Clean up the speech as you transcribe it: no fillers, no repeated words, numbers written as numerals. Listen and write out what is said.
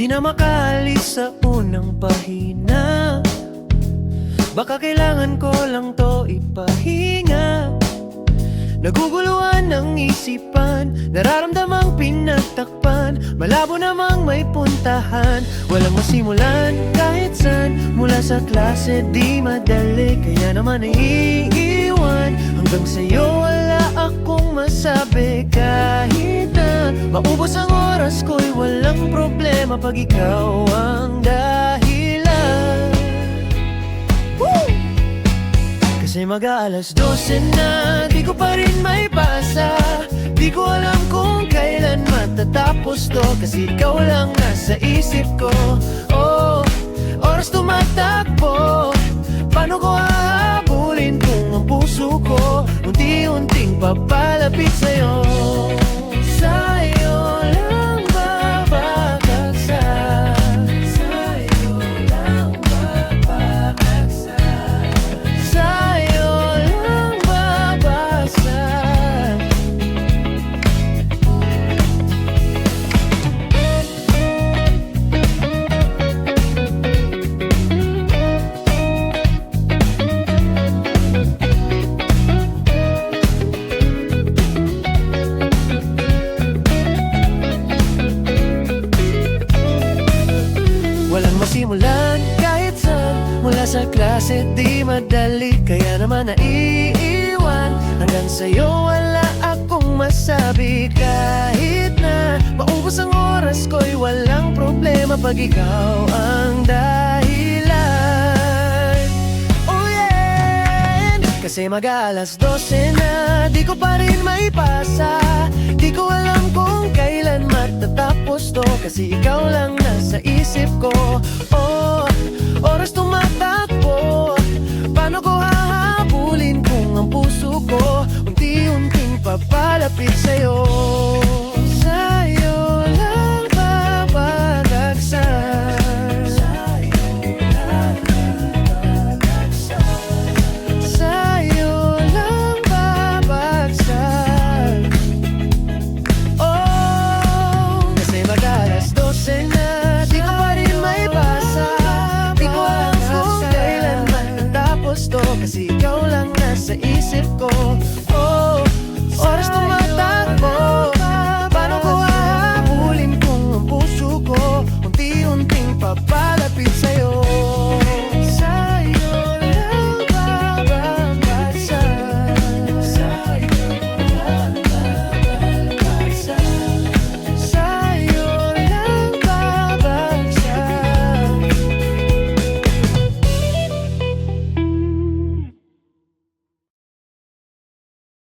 Di na makaalis sa unang pahina. Baka kailangan ko lang to ipahinga. Naguguluhan ng isipan, nararamdamang pinagtakpan, malabo namang may puntahan. Walang masimulan kahit saan, mula sa klase di madali, kaya naman naiiwan. Hanggang sa'yo wala akong masabi, kahit na maubos ang oras ko'y walang problema pag ikaw ang dahilan. Woo! Kasi mag-aalas 12 na, di ko pa rin may pasa. Di ko alam kung kailan matatapos to, kasi ikaw lang nasa isip ko. Oh, oras tumatakbo, paano ko hahabulin kung ang puso ko unti-unting papalapit sa'yo? Sa'yo lang babagsak, sa'yo lang babagsak, sa'yo lang babagsak. Walang masimulan kahit saan, mula sa klase di madali, kaya naman naiiwan. Hanggang sa'yo wala akong masabi, kahit na maubos ang oras ko'y walang problema pag ikaw ang dahilan. Oh yeah! Kasi mag-aalas 12 na, di ko pa rin may pasa. Di ko alam kung kailan matatapos to, kasi ikaw lang nasa isip ko. Oh, oras tumatakbo, paano ko hahabulin kung ang puso ko unti-unting papalapit sa'yo?